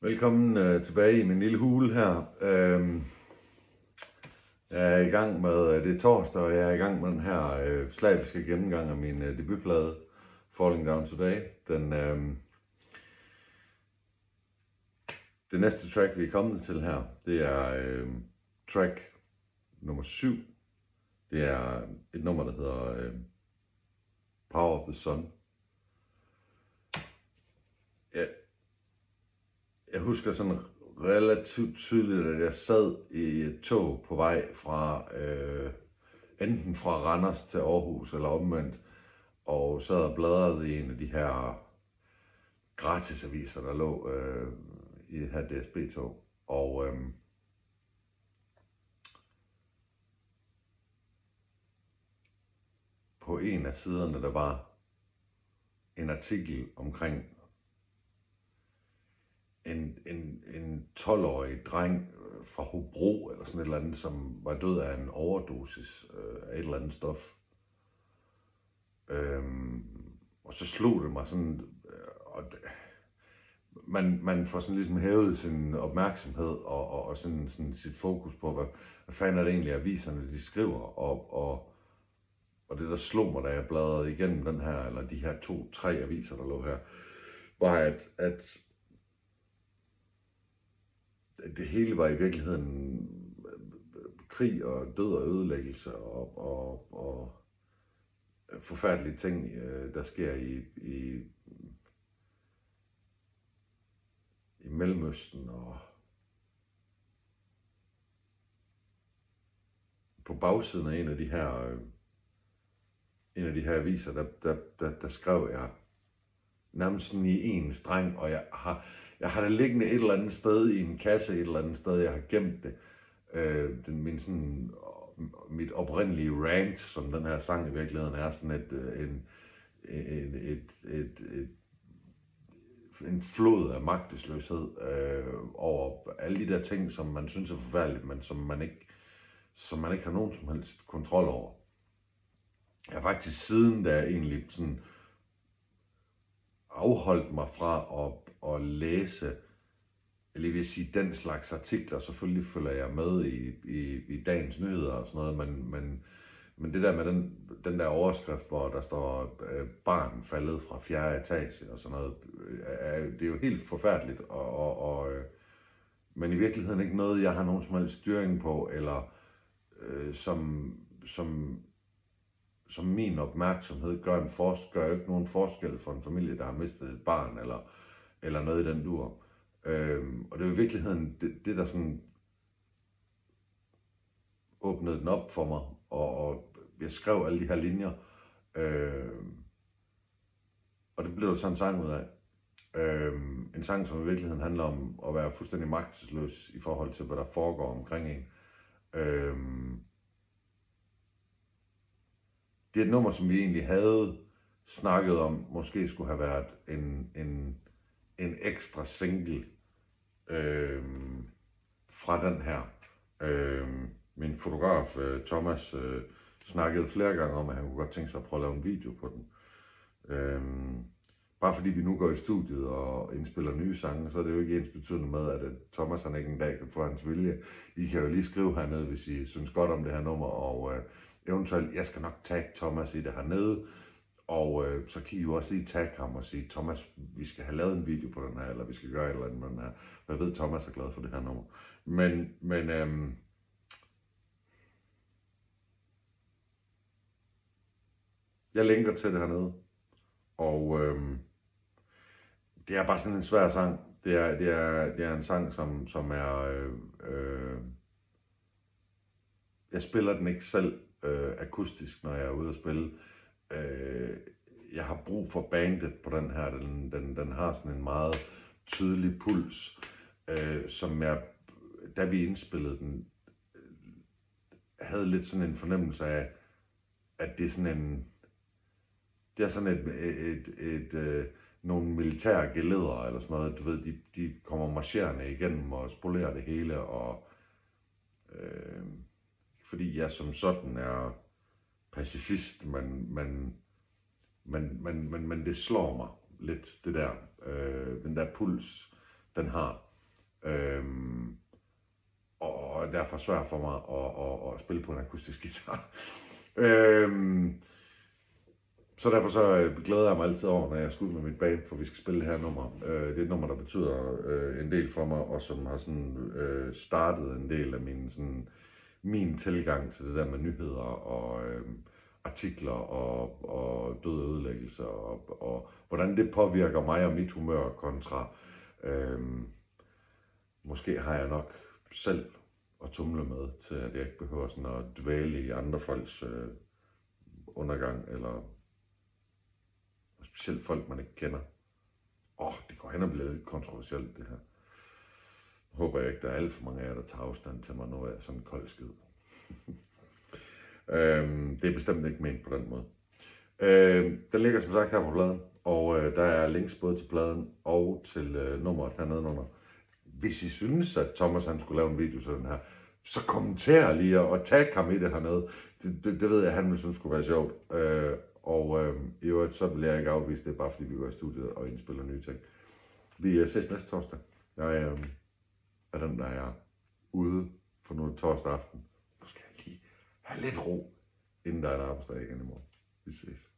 Velkommen tilbage i min lille hule her. Jeg er i gang med, det er torsdag, og jeg er i gang med den her slaviske gennemgang af min debutplade, Falling Down Today. Det næste track, vi er kommet til her, det er track nummer 7. Det er et nummer, der hedder Power of the Sun. Jeg husker sådan relativt tydeligt, at jeg sad i et tog på vej fra enten fra Randers til Aarhus eller omvendt, og sad og bladrede i en af de her gratisaviser, der lå i det her DSB-tog. Og på en af siderne, der var en artikel omkring en 12-årig dreng fra Hobro eller sådan et eller andet, som var død af en overdosis af et eller andet stof. Og så slog det mig sådan, og man får sådan ligesom hævet sin opmærksomhed og sådan sit fokus på, hvad fanden er det egentlig aviserne de skriver, og det der slog mig, da jeg bladrede igennem den her, eller de her 2-3 aviser, der lå her, var at det hele var i virkeligheden krig og død og ødelæggelse og forfærdelige ting, der sker i Mellemøsten. Og på bagsiden af en af de her aviser, der skrev jeg nærmest sådan i en streng, og jeg har det liggende et eller andet sted i en kasse, et eller andet sted, jeg har gemt det. Mit oprindelige rant, som den her sang i virkeligheden er, sådan en flod af magtesløshed over alle de der ting, som man synes er forfærdeligt, men som man ikke har nogen som helst kontrol over. Jeg har faktisk siden da egentlig sådan afholdt mig fra at læse, eller vil sige den slags artikler. Selvfølgelig følger jeg med i dagens nyheder og sådan noget, men det der med den der overskrift, hvor der står barn faldet fra 4. etage og sådan noget, det er jo helt forfærdeligt, men i virkeligheden ikke noget, jeg har nogen som helst styring på, eller som min opmærksomhed gør jo ikke nogen forskel for en familie, der har mistet et barn, eller noget i den dur. Og det er jo i virkeligheden det der sådan åbnede den op for mig, og jeg skrev alle de her linjer, og det blev sådan en sang ud af. En sang, som i virkeligheden handler om at være fuldstændig magtesløs i forhold til, hvad der foregår omkring en. Det er et nummer, som vi egentlig havde snakket om, måske skulle have været en ekstra single fra den her. Min fotograf Thomas snakkede flere gange om, at han kunne godt tænke sig at prøve at lave en video på den. Bare fordi vi nu går i studiet og indspiller nye sange, så er det jo ikke ensbetydende med, at Thomas han ikke en dag kan få hans vilje. I kan jo lige skrive hernede, hvis I synes godt om det her nummer, og eventuelt, jeg skal nok tagge Thomas i det hernede, og så kan I jo også lige tagge ham og sige, Thomas, vi skal have lavet en video på den her, eller vi skal gøre et eller andet med den her. Jeg ved, Thomas er glad for det her nummer. Men jeg linker til det hernede, og det er bare sådan en svær sang. Det er en sang, som er... jeg spiller den ikke selv akustisk, når jeg er ude at spille. Jeg har brug for bandet på den her. Den har sådan en meget tydelig puls, som jeg, da vi indspillede den, havde lidt sådan en fornemmelse af, at det er sådan nogle militære geleder eller sådan noget. Du ved, de kommer marcherende igennem og spolerer det hele, og fordi jeg som sådan er pacifist, men det slår mig lidt, det der, den der puls, den har. Og derfor svært for mig at spille på en akustisk guitar. Så derfor så glæder jeg mig altid over, når jeg skal ud med mit band, for vi skal spille det her nummer. Det er et nummer, der betyder en del for mig, og som har sådan startet en del af min tilgang til det der med nyheder og artikler og død og ødelæggelse, og hvordan det påvirker mig og mit humør kontra. Måske har jeg nok selv at tumle med, til at jeg ikke behøver sådan at dvæle i andre folks undergang, eller specielt folk, man ikke kender. Det går hen og bliver lidt kontroversielt, det her. Jeg håber ikke, der er alt for mange af jer, der tager afstand til mig, når jeg er sådan en kold skid. Det er bestemt ikke ment på den måde. Den ligger som sagt her på pladen, og der er links både til pladen og til nummeret hernede under. Hvis I synes, at Thomas han skulle lave en video til den her, så kommenter lige og tag ham i det hernede. Det ved jeg, han ville synes skulle være sjovt. I øvrigt, så vil jeg ikke afvise det, bare fordi vi går i studiet og indspiller nye ting. Vi ses næste torsdag. Jeg er den, der er ude for noget torsdag aften. Nu skal jeg lige have lidt ro, inden der er en arbejdsdag igen i morgen. Vi ses.